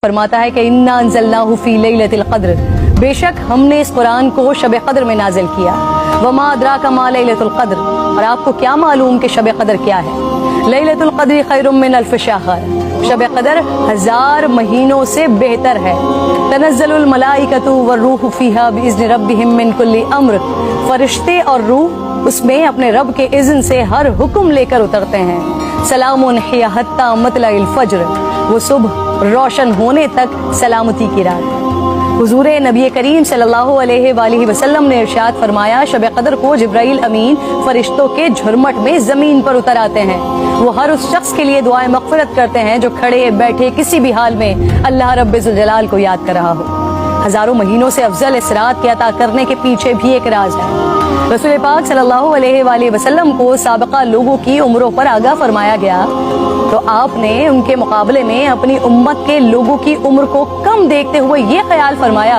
फरमाता है कि इन्ना अंज़लनाहु फी लैलतिल क़द्र, बेशक हमने इस कुरान को शब क़द्र में नाजिल किया। वमा अदराका मा लैलतुल क़द्र, और आपको क्या मालूम कि शब क़द्र क्या है। लैलतुल क़द्र खैरुम मिन अल्फ़ शहर, शब क़द्र 1000 महीनों से बेहतर है। तनज़्ज़लुल मलाइकतु वर्रूहु फ़ीहा बिइज़्नि रब्बिहिम मिन कुल्लि अम्र, फरिश्ते और रूह उसमें अपने रब के इज़्न से हर हुक्म लेकर उतरते हैं। सलामुन हिया हत्ता मतलइल फ़ज्र, वो सुबह रोशन होने तक सलामती की रात। हुजूर नबी करीम सल्लल्लाहु अलैहि वसल्लम ने इरशाद फरमाया, शब क़द्र को जिब्राइल अमीन फरिश्तों के झुरमट में जमीन पर उतर आते हैं। वो हर उस शख्स के लिए दुआए मग़फ़िरत करते हैं जो खड़े बैठे किसी भी हाल में अल्लाह रब्बुल जलाल को याद कर रहा हो। हजारों महीनों से अफजल इस रात के अता करने के पीछे भी एक राज है। रसूल पाक सल्लल्लाहु अलैहि वसल्लम को साबिक़ा लोगों की उम्रों पर आगाह फरमाया गया, तो आपने उनके मुकाबले में अपनी उम्मत के लोगों की उम्र को कम देखते हुए ये ख्याल फरमाया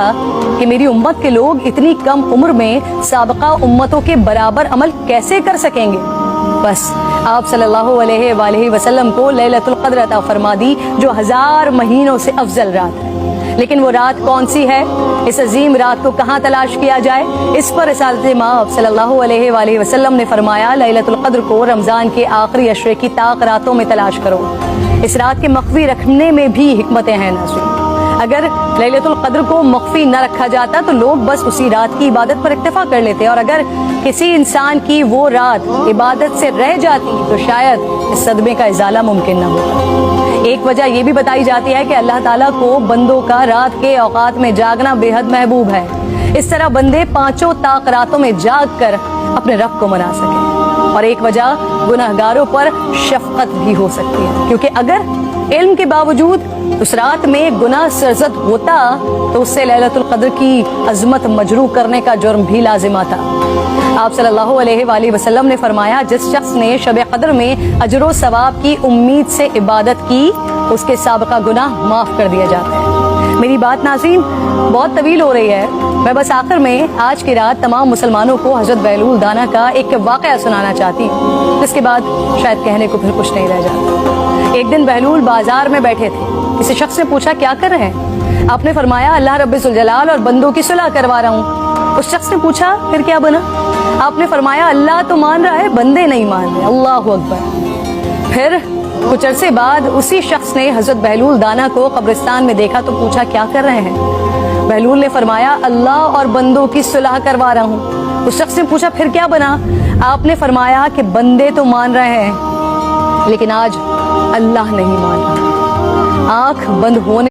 कि मेरी उम्मत के लोग इतनी कम उम्र में साबिक़ा उम्मतों के बराबर अमल कैसे कर सकेंगे। बस आप सल्लल्लाहु अलैहि वसल्लम को लैलतुल क़द्र अता फरमा दी, जो 1000 महीनों से अफजल रात है। लेकिन वो रात कौन सी है, इस अजीम रात को कहाँ तलाश किया जाए, इस पर रिसालत माब सल्लल्लाहु अलैहि वसल्लम ने फरमाया, लैलतुल क़द्र को रमज़ान के आखिरी अशरे की ताक रातों में तलाश करो। इस रात के मख्फी रखने में भी हिकमतें हैं नाज़रीन। अगर लैलतुल क़द्र को मख्फी न रखा जाता तो लोग बस उसी रात की इबादत पर इक्तफा कर लेते, और अगर किसी इंसान की वो रात इबादत से रह जाती तो शायद इस सदमे का इजाला मुमकिन न होता। एक वजह ये भी बताई जाती है कि अल्लाह ताला को बंदों का रात के औकात में जागना बेहद महबूब है। इस तरह बंदे 5 ताक रातों में जाग कर अपने रब को मना सके। और एक वजह गुनहगारों पर शफकत भी हो सकती है, क्योंकि अगर इल्म के बावजूद उस रात में गुनाह सरजद होता तो उससे लैलतुल क़द्र की अजमत मजरू करने का जुर्म भी लाजिम आता। आप सल्लल्लाहु अलैहि वसल्लम ने फरमाया, जिस शख्स ने शब क़द्र में अजर सवाब की उम्मीद से इबादत की, उसके साबिक़ा गुनाह माफ़ कर दिया जाता है। मेरी बात नाज़रीन बहुत तवील हो रही है, मैं बस आखिर में आज की रात तमाम मुसलमानों को हज़रत बहलूल दाना का एक वाक़या सुनाना चाहती हूँ, जिसके बाद शायद कहने को फिर कुछ नहीं रह जाता। एक दिन बहलूल बाजार में बैठे थे, किसी शख्स ने पूछा, क्या कर रहे हैं? आपने फरमाया, अल्लाह रब्बुल जलाल और बंदों की सुलह करवा रहा हूँ। उस शख्स ने पूछा, फिर क्या बना? आपने फरमाया, अल्लाह तो मान रहा है, बंदे नहीं मान रहे। अल्लाहु अकबर। फिर कुछ अरसे बाद उसी शख्स ने हजरत बहलूल दाना को कब्रिस्तान में देखा तो पूछा, क्या कर रहे हैं? बहलूल ने फरमाया, अल्लाह और बंदों की सुलह करवा रहा हूँ। उस शख्स ने पूछा, फिर क्या बना? आपने फरमाया कि बंदे तो मान रहे हैं, लेकिन आज अल्लाह नहीं मान रहा। आंख बंद होने